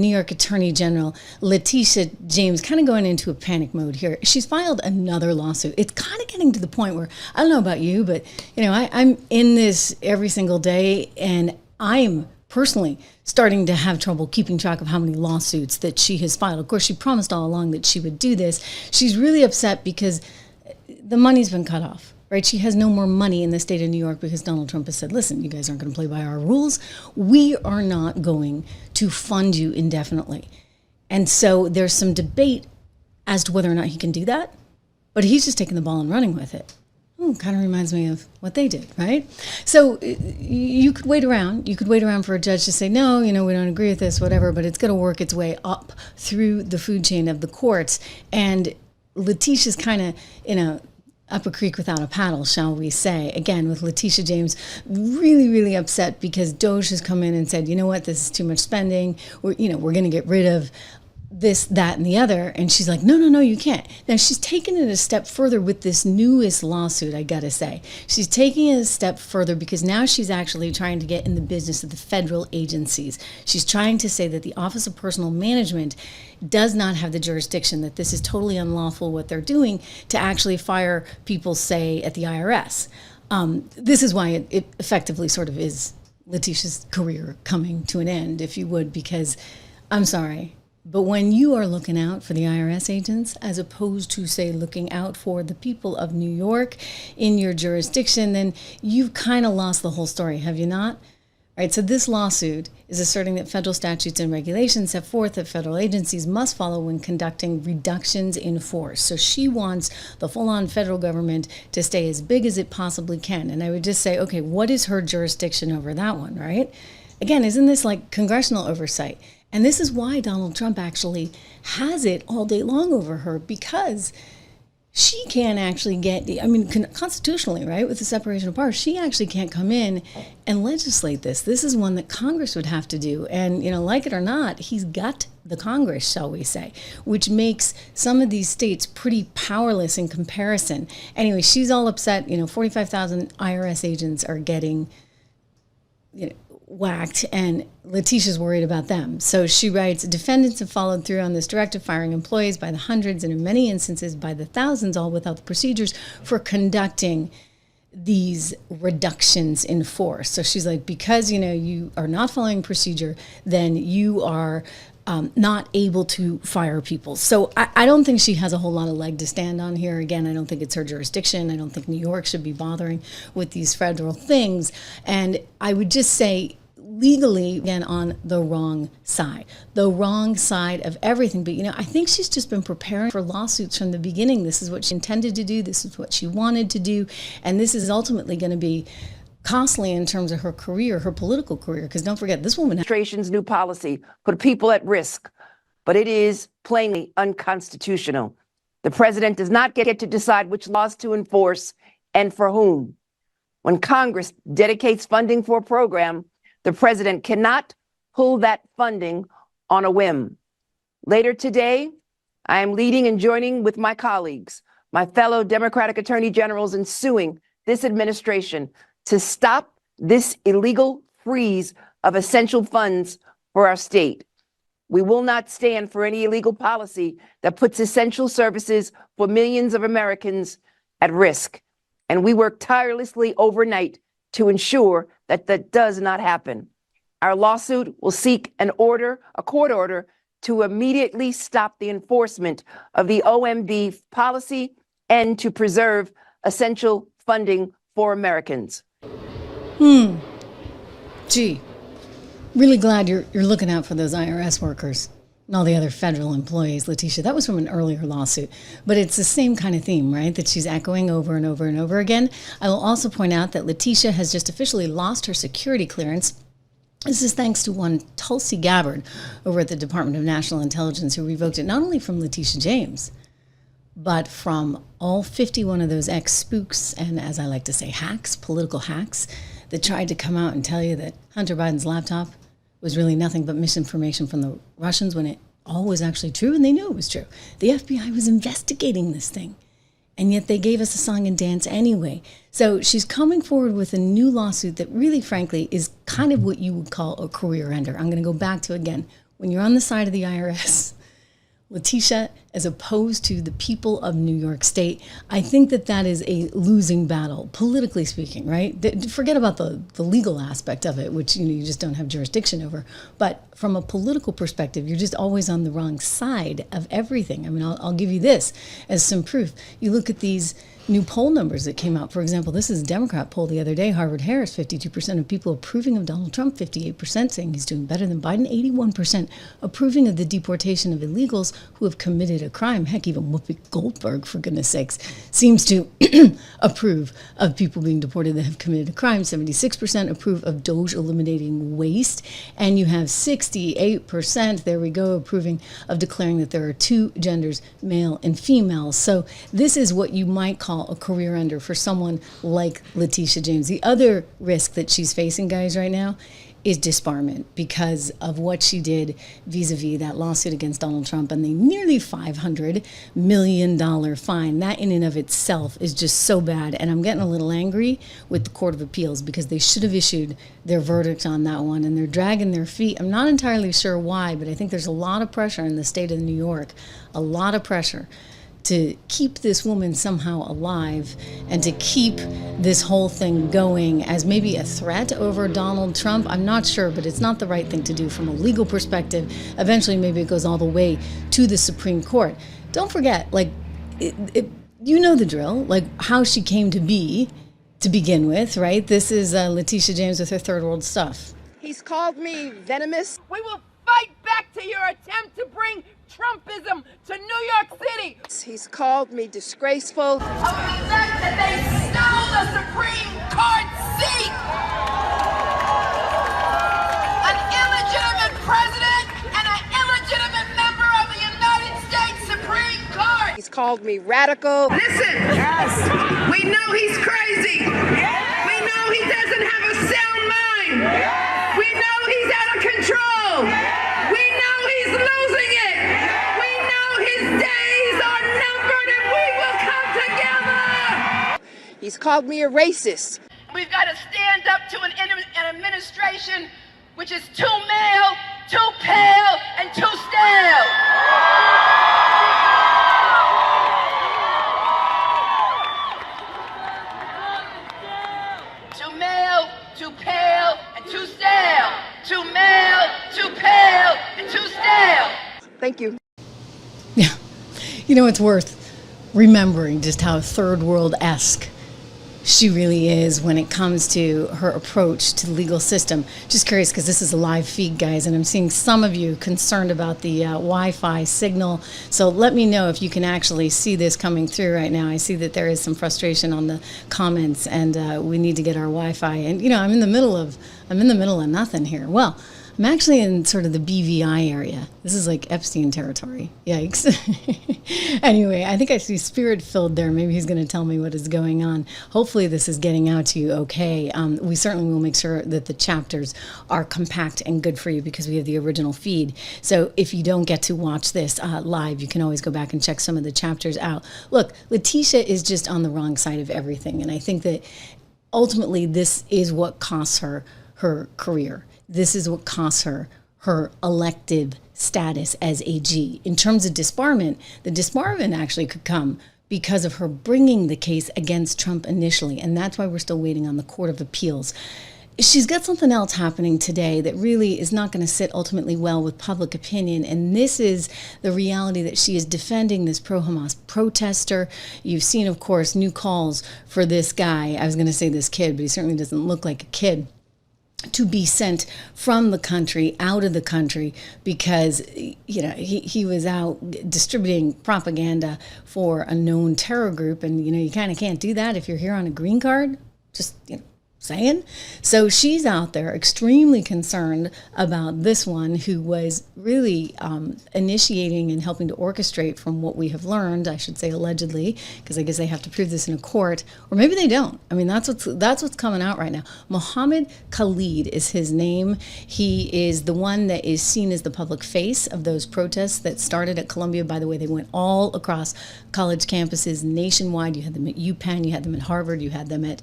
New York Attorney General Letitia James kind of going into a panic mode here. She's filed another lawsuit. It's kind of getting to the point where, I don't know about you, but I'm in this every single day, and I'm personally starting to have trouble keeping track of how many lawsuits that she has filed. Of course, she promised all along that she would do this. She's really upset because the money's been cut off, right? She has no more money in the state of New York because Donald Trump has said, listen, you guys aren't going to play by our rules. We are not going to fund you indefinitely. And so there's some debate as to whether or not he can do that, but he's just taking the ball and running with it. Kind of reminds me of what they did, right? So you could wait around. You could wait around for a judge to say, no, we don't agree with this, whatever, but it's going to work its way up through the food chain of the courts. And Letitia's kind of, up a creek without a paddle, shall we say. Again, with Letitia James really, really upset because Doge has come in and said, you know what, this is too much spending. We're going to get rid of this, that, and the other. And she's like, no, you can't. Now, she's taken it a step further with this newest lawsuit, I gotta say. She's taking it a step further because now she's actually trying to get in the business of the federal agencies. She's trying to say that the Office of Personnel Management does not have the jurisdiction, that this is totally unlawful what they're doing to actually fire people, say, at the IRS. This is why it effectively sort of is Letitia's career coming to an end, if you would, because I'm sorry, but when you are looking out for the IRS agents, as opposed to, say, looking out for the people of New York in your jurisdiction, then you've kind of lost the whole story, have you not? Right, so this lawsuit is asserting that federal statutes and regulations set forth that federal agencies must follow when conducting reductions in force. So she wants the full-on federal government to stay as big as it possibly can. And I would just say, okay, what is her jurisdiction over that one, right? Again, isn't this like congressional oversight? And this is why Donald Trump actually has it all day long over her, because she can't actually get, constitutionally, right, with the separation of powers, she actually can't come in and legislate this. This is one that Congress would have to do. And, like it or not, he's got the Congress, shall we say, which makes some of these states pretty powerless in comparison. Anyway, she's all upset. 45,000 IRS agents are getting, whacked, and Letitia's worried about them. So she writes, defendants have followed through on this directive, firing employees by the hundreds and in many instances by the thousands, all without the procedures for conducting these reductions in force. So she's like, because, you are not following procedure, then you are not able to fire people. So I don't think she has a whole lot of leg to stand on here. Again, I don't think it's her jurisdiction. I don't think New York should be bothering with these federal things. And I would just say, legally, again, on the wrong side of everything. But, I think she's just been preparing for lawsuits from the beginning. This is what she intended to do. This is what she wanted to do. And this is ultimately going to be costly in terms of her career, her political career. Because don't forget, this woman... Administration's new policy put people at risk, but it is plainly unconstitutional. The president does not get to decide which laws to enforce and for whom. When Congress dedicates funding for a program, the president cannot pull that funding on a whim. Later today, I am leading and joining with my colleagues, my fellow Democratic attorney generals, in suing this administration to stop this illegal freeze of essential funds for our state. We will not stand for any illegal policy that puts essential services for millions of Americans at risk. And we work tirelessly overnight to ensure that that does not happen. Our lawsuit will seek a court order to immediately stop the enforcement of the OMB policy and to preserve essential funding for Americans. Gee, really glad you're looking out for those IRS workers and all the other federal employees, Letitia. That was from an earlier lawsuit, but it's the same kind of theme, right, that she's echoing over and over and over again. I will also point out that Letitia has just officially lost her security clearance. This is thanks to one Tulsi Gabbard over at the Department of National Intelligence, who revoked it not only from Letitia James, but from all 51 of those ex-spooks and, as I like to say, hacks, political hacks, that tried to come out and tell you that Hunter Biden's laptop was really nothing but misinformation from the Russians, when it all was actually true, and they knew it was true. The FBI was investigating this thing, and yet they gave us a song and dance anyway. So she's coming forward with a new lawsuit that really, frankly, is kind of what you would call a career ender. I'm going to go back to, again, when you're on the side of the IRS, Letitia, as opposed to the people of New York State, I think that that is a losing battle, politically speaking, right? Forget about the legal aspect of it, which you just don't have jurisdiction over. But from a political perspective, you're just always on the wrong side of everything. I mean, I'll give you this as some proof. You look at these new poll numbers that came out. For example, this is a Democrat poll the other day, Harvard-Harris, 52% of people approving of Donald Trump, 58% saying he's doing better than Biden, 81% approving of the deportation of illegals who have committed a crime. Heck, even Whoopi Goldberg, for goodness sakes, seems to approve of people being deported that have committed a crime. 76% approve of DOJ eliminating waste. And you have 68%, there we go, approving of declaring that there are two genders, male and female. So this is what you might call a career ender for someone like Letitia James. The other risk that she's facing, guys, right now is disbarment because of what she did vis-a-vis that lawsuit against Donald Trump and the nearly $500 million fine. That in and of itself is just so bad. And I'm getting a little angry with the Court of Appeals because they should have issued their verdict on that one, and they're dragging their feet. I'm not entirely sure why, but I think there's a lot of pressure in the state of New York, a lot of pressure to keep this woman somehow alive and to keep this whole thing going as maybe a threat over Donald Trump. I'm not sure, but it's not the right thing to do from a legal perspective. Eventually, maybe it goes all the way to the Supreme Court. Don't forget, you know the drill, like how she came to be to begin with, right? This is Letitia James with her third world stuff. He's called me venomous. We will fight back to your attempt to bring Trumpism to New York City. He's called me disgraceful. Of the fact that they stole the Supreme Court seat. An illegitimate president and an illegitimate member of the United States Supreme Court. He's called me radical. Listen, yes. We know he's crazy. Yes. We know he doesn't have a sound mind. Yes. We know he's out of control. Yes. We know he's losing it. We know his days are numbered and we will come together. He's called me a racist. We've got to stand up to an administration which is too male, too pale, and too stale. Too male, too pale, and too stale. Too male, too pale, and too stale. Thank you. Yeah. You know, it's worth remembering just how third world-esque she really is when it comes to her approach to the legal system. Just curious, because this is a live feed, guys, and I'm seeing some of you concerned about the Wi-Fi signal. So let me know if you can actually see this coming through right now. I see that there is some frustration on the comments, and we need to get our Wi-Fi. And I'm in the middle of nothing here. Well, I'm actually in sort of the BVI area. This is like Epstein territory. Yikes. Anyway, I think I see Spirit-filled there. Maybe he's going to tell me what is going on. Hopefully this is getting out to you okay. We certainly will make sure that the chapters are compact and good for you because we have the original feed. So if you don't get to watch this live, you can always go back and check some of the chapters out. Look, Letitia is just on the wrong side of everything. And I think that ultimately this is what costs her her career. This is what costs her elective status as AG. In terms of disbarment, the disbarment actually could come because of her bringing the case against Trump initially, and that's why we're still waiting on the Court of Appeals. She's got something else happening today that really is not going to sit ultimately well with public opinion, and this is the reality that she is defending this pro-Hamas protester. You've seen, of course, new calls for this guy. I was going to say this kid, but he certainly doesn't look like a kid, to be sent from the country, out of the country, because he was out distributing propaganda for a known terror group, and you kind of can't do that if you're here on a green card. Just saying. So she's out there extremely concerned about this one who was really initiating and helping to orchestrate, from what we have learned, I should say allegedly, because I guess they have to prove this in a court, or maybe they don't. I mean, that's what's coming out right now. Mohammed Khalid is his name. He is the one that is seen as the public face of those protests that started at Columbia. By the way, they went all across college campuses nationwide. You had them at UPenn, you had them at Harvard, you had them at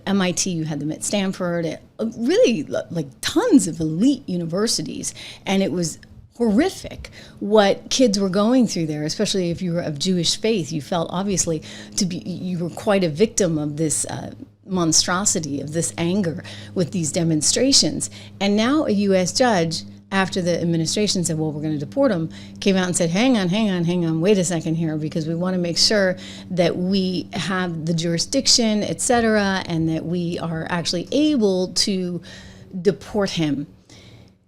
MIT, you had them at Stanford, really like tons of elite universities. And it was horrific what kids were going through there, especially if you were of Jewish faith. You felt obviously you were quite a victim of this monstrosity, of this anger with these demonstrations. And now a U.S. judge, after the administration said, well, we're going to deport them, came out and said, hang on, wait a second here, because we want to make sure that we have the jurisdiction, et cetera, and that we are actually able to deport him.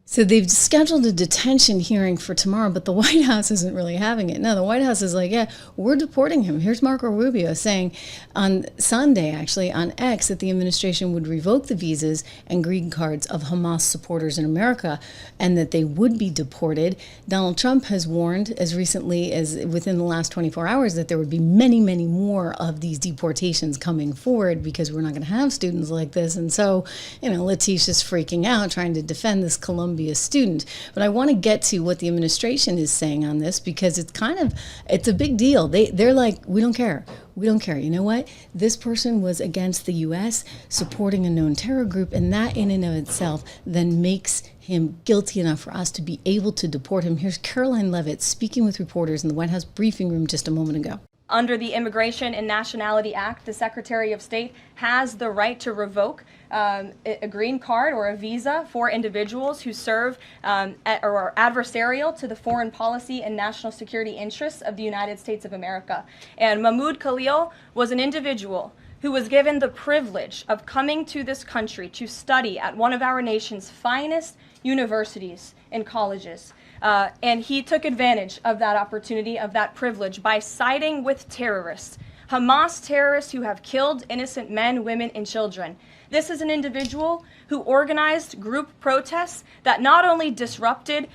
So they've scheduled a detention hearing for tomorrow, but the White House isn't really having it. No, the White House is like, yeah, we're deporting him. Here's Marco Rubio saying on Sunday, actually, on X, that the administration would revoke the visas and green cards of Hamas supporters in America and that they would be deported. Donald Trump has warned as recently as within the last 24 hours that there would be many, many more of these deportations coming forward because we're not going to have students like this. And so, Letitia's freaking out, trying to defend this Columbia student. But I want to get to what the administration is saying on this, because it's a big deal. They're like, we don't care. You know what? This person was against the U.S., supporting a known terror group, and that in and of itself then makes him guilty enough for us to be able to deport him. Here's Caroline Leavitt speaking with reporters in the White House briefing room just a moment ago. Under the Immigration and Nationality Act, the Secretary of State has the right to revoke a green card or a visa for individuals who serve or are adversarial to the foreign policy and national security interests of the United States of America. And Mahmoud Khalil was an individual who was given the privilege of coming to this country to study at one of our nation's finest universities and colleges. And he took advantage of that opportunity, of that privilege, by siding with terrorists, Hamas terrorists who have killed innocent men, women, and children. This is an individual who organized group protests that not only disrupted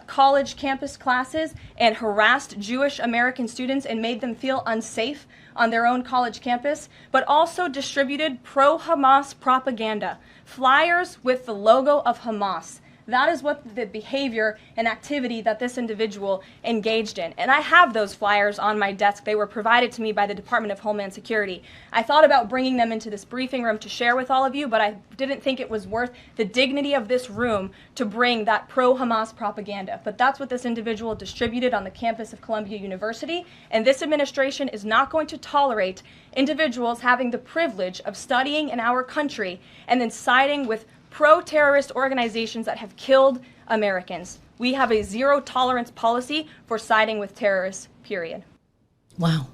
college campus classes and harassed Jewish American students and made them feel unsafe on their own college campus, but also distributed pro-Hamas propaganda, flyers with the logo of Hamas. That is what the behavior and activity that this individual engaged in. And I have those flyers on my desk. They were provided to me by the Department of Homeland Security. I thought about bringing them into this briefing room to share with all of you, but I didn't think it was worth the dignity of this room to bring that pro-Hamas propaganda. But that's what this individual distributed on the campus of Columbia University. And this administration is not going to tolerate individuals having the privilege of studying in our country and then siding with pro-terrorist organizations that have killed Americans. We have a zero tolerance policy for siding with terrorists, period. Wow.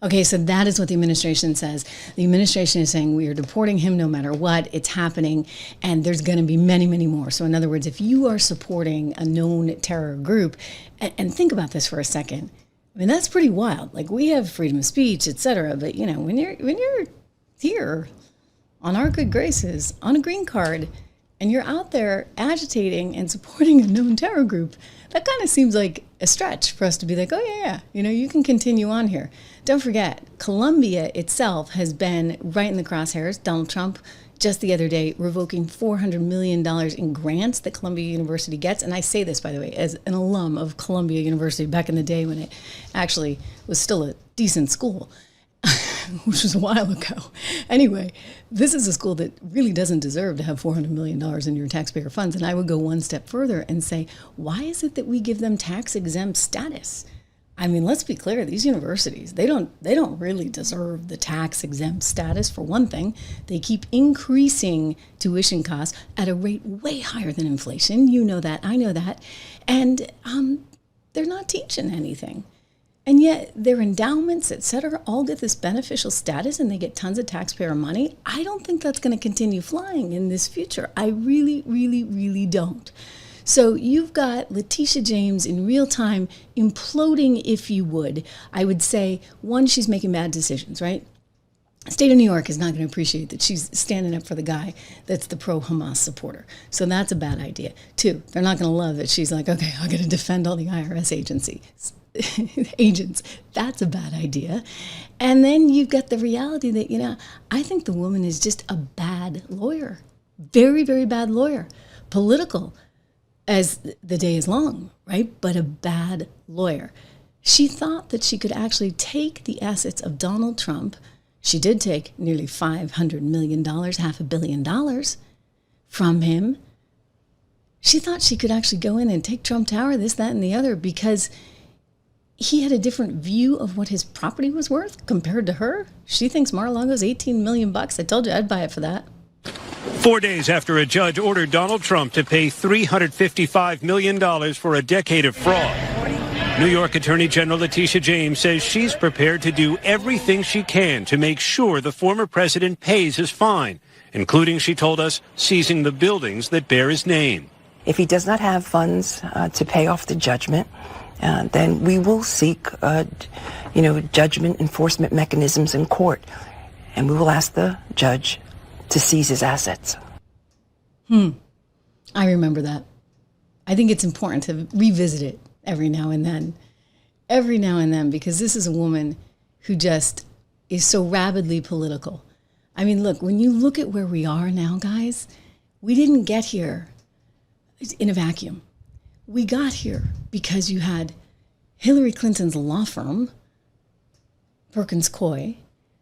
Okay, so that is what the administration says. The administration is saying we are deporting him no matter what. It's happening, and there's going to be many, many more. So in other words, if you are supporting a known terror group, and think about this for a second. I mean, that's pretty wild. Like, we have freedom of speech, et cetera, but when you're here on our good graces, on a green card, and you're out there agitating and supporting a known terror group, that kind of seems like a stretch for us to be like, oh yeah, you can continue on here. Don't forget, Columbia itself has been right in the crosshairs. Donald Trump, just the other day, revoking $400 million in grants that Columbia University gets. And I say this, by the way, as an alum of Columbia University back in the day when it actually was still a decent school. Which was a while ago. Anyway, this is a school that really doesn't deserve to have $400 million in your taxpayer funds. And I would go one step further and say, why is it that we give them tax-exempt status? I mean, let's be clear, these universities, they don't really deserve the tax-exempt status. For one thing, they keep increasing tuition costs at a rate way higher than inflation. You know that, I know that. And they're not teaching anything. And yet their endowments, et cetera, all get this beneficial status and they get tons of taxpayer money. I don't think that's going to continue flying in this future. I really, really, really don't. So you've got Letitia James in real time imploding, if you would. I would say, one, she's making bad decisions, right? State of New York is not going to appreciate that she's standing up for the guy that's the pro-Hamas supporter. So that's a bad idea. Two, they're not going to love that she's like, okay, I'm going to defend all the IRS agents. That's a bad idea. And then you've got the reality that, I think the woman is just a bad lawyer. Very, very bad lawyer. Political as the day is long, right? But a bad lawyer. She thought that she could actually take the assets of Donald Trump. She did take nearly $500 million, $500 million from him. She thought she could actually go in and take Trump Tower, this, that, and the other, because he had a different view of what his property was worth compared to her. She thinks Mar-a-Lago's $18 million. I told you I'd buy it for that. 4 days after a judge ordered Donald Trump to pay $355 million for a decade of fraud, New York Attorney General Letitia James says she's prepared to do everything she can to make sure the former president pays his fine, including, she told us, seizing the buildings that bear his name. If he does not have funds to pay off the judgment, then we will seek, judgment enforcement mechanisms in court, and we will ask the judge to seize his assets. I remember that. I think it's important to revisit it every now and then, because this is a woman who just is so rabidly political. I mean, look, when you look at where we are now, guys, we didn't get here in a vacuum. We got here because you had Hillary Clinton's law firm, Perkins Coie,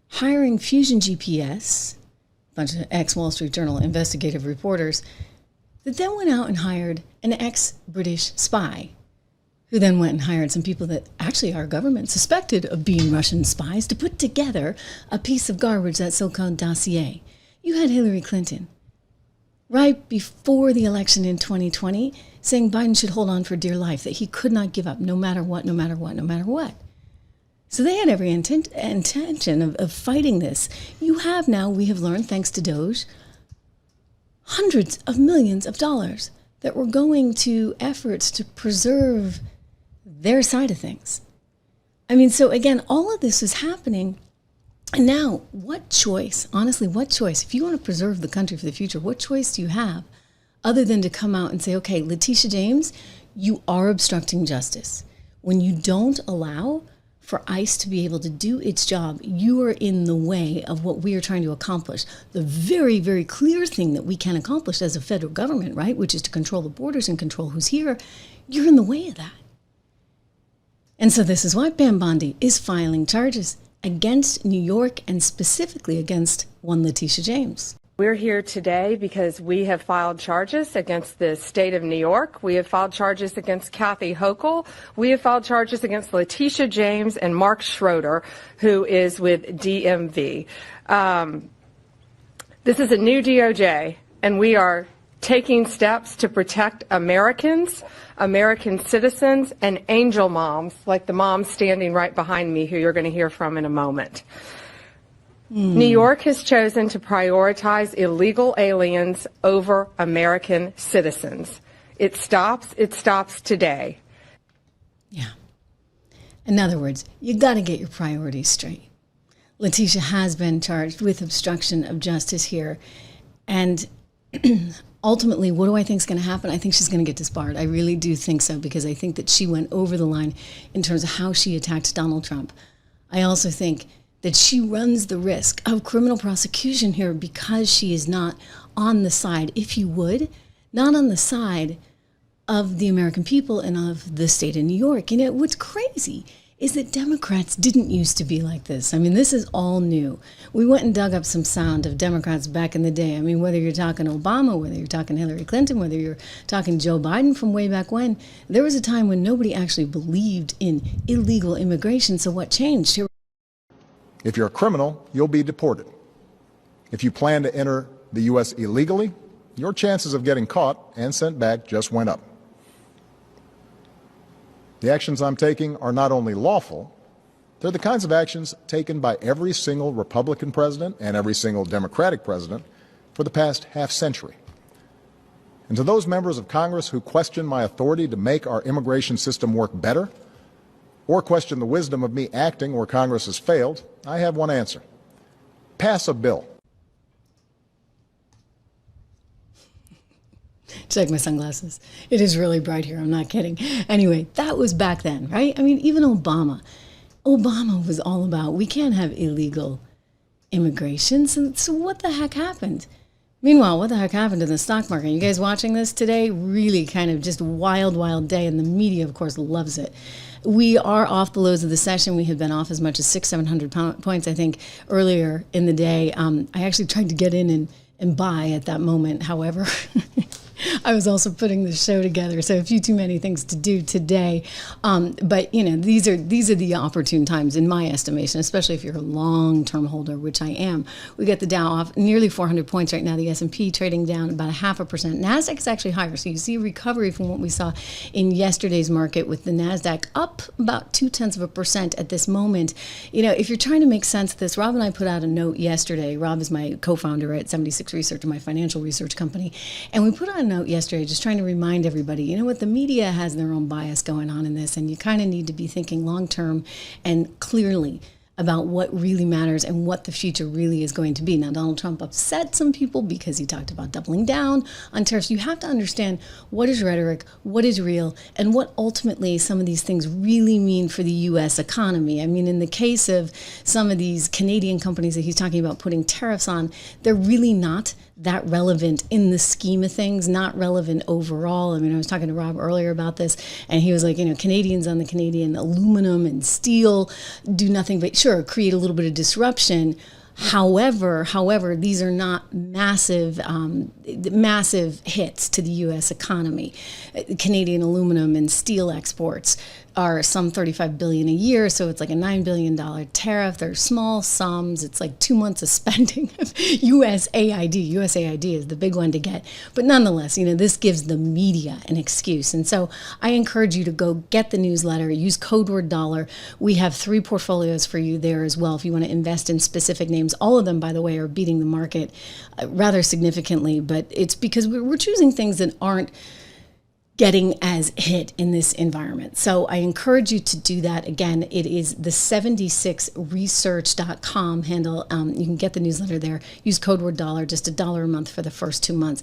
hiring Fusion GPS, a bunch of ex-Wall Street Journal investigative reporters, that then went out and hired an ex-British spy, who then went and hired some people that actually our government suspected of being Russian spies to put together a piece of garbage, that so-called dossier. You had Hillary Clinton right before the election in 2020 saying Biden should hold on for dear life, that he could not give up no matter what, no matter what, no matter what. So they had every intention of fighting this. You have now, we have learned, thanks to Doge, hundreds of millions of dollars that were going to efforts to preserve their side of things. I mean, so again, all of this is happening. And now, what choice, honestly, what choice, if you want to preserve the country for the future, what choice do you have other than to come out and say, okay, Letitia James, you are obstructing justice. When you don't allow for ICE to be able to do its job, you are in the way of what we are trying to accomplish. The very, very clear thing that we can accomplish as a federal government, right, which is to control the borders and control who's here, you're in the way of that. And so this is why Pam Bondi is filing charges against New York and specifically against one Letitia James. We're here today because we have filed charges against the state of New York. We have filed charges against Kathy Hochul. We have filed charges against Letitia James and Mark Schroeder, who is with DMV. This is a new DOJ, and we are taking steps to protect Americans, American citizens, and angel moms, like the mom standing right behind me, who you're going to hear from in a moment. New York has chosen to prioritize illegal aliens over American citizens. It stops today. Yeah. In other words, you got to get your priorities straight. Letitia has been charged with obstruction of justice here. And ultimately, what do I think is going to happen? I think she's going to get disbarred. I really do think so, because I think that she went over the line in terms of how she attacked Donald Trump. I also think that she runs the risk of criminal prosecution here because she is not on the side, if you would, not on the side of the American people and of the state of New York. You know, what's crazy is that Democrats didn't used to be like this. I mean, this is all new. We went and dug up some sound of Democrats back in the day. I mean, whether you're talking Obama, whether you're talking Hillary Clinton, whether you're talking Joe Biden from way back when, there was a time when nobody actually believed in illegal immigration. So what changed? If you're a criminal, you'll be deported. If you plan to enter the U.S. illegally, your chances of getting caught and sent back just went up. The actions I'm taking are not only lawful, they're the kinds of actions taken by every single Republican president and every single Democratic president for the past half century. And to those members of Congress who question my authority to make our immigration system work better, or question the wisdom of me acting where Congress has failed, I have one answer. Pass a bill. Check my sunglasses. It is really bright here. I'm not kidding. Anyway, that was back then, right? I mean, even Obama was all about, we can't have illegal immigration. So what the heck happened? Meanwhile, what the heck happened to the stock market? You guys watching this today? Really kind of just wild, wild day. And the media, of course, loves it. We are off the lows of the session. We have been off as much as 600-700 points, I think, earlier in the day. I actually tried to get in and buy at that moment. However, I was also putting the show together, so a few too many things to do today. But you know, these are the opportune times, in my estimation, especially if you're a long-term holder, which I am. We got the Dow off nearly 400 points right now. The S&P trading down about 0.5%. Nasdaq is actually higher, so you see a recovery from what we saw in yesterday's market, with the Nasdaq up about 0.2% at this moment. You know, if you're trying to make sense of this, Rob and I put out a note yesterday. Rob is my co-founder at 76 Research, my financial research company, and we put out a note yesterday just trying to remind everybody, you know what, the media has their own bias going on in this, and you kind of need to be thinking long-term and clearly about what really matters and what the future really is going to be. Now, Donald Trump upset some people because he talked about doubling down on tariffs. You have to understand what is rhetoric, what is real, and what ultimately some of these things really mean for the U.S. economy. I mean, in the case of some of these Canadian companies that he's talking about putting tariffs on, they're really not that relevant in the scheme of things, not relevant overall. I mean, I was talking to Rob earlier about this, and he was like, you know, Canadians on the Canadian aluminum and steel do nothing but, sure, create a little bit of disruption. However, these are not massive hits to the U.S. economy. Canadian aluminum and steel exports are some $35 billion a year, so it's like a $9 billion tariff. They're small sums. It's like 2 months of spending of USAID. USAID is the big one to get. But nonetheless, you know, this gives the media an excuse. And so I encourage you to go get the newsletter, use code word dollar. We have 3 portfolios for you there as well if you want to invest in specific names. All of them, by the way, are beating the market rather significantly, but it's because we're choosing things that aren't getting as hit in this environment. So I encourage you to do that. Again, it is the 76research.com handle. You can get the newsletter there. Use code word dollar, just $1 a month for the first 2 months.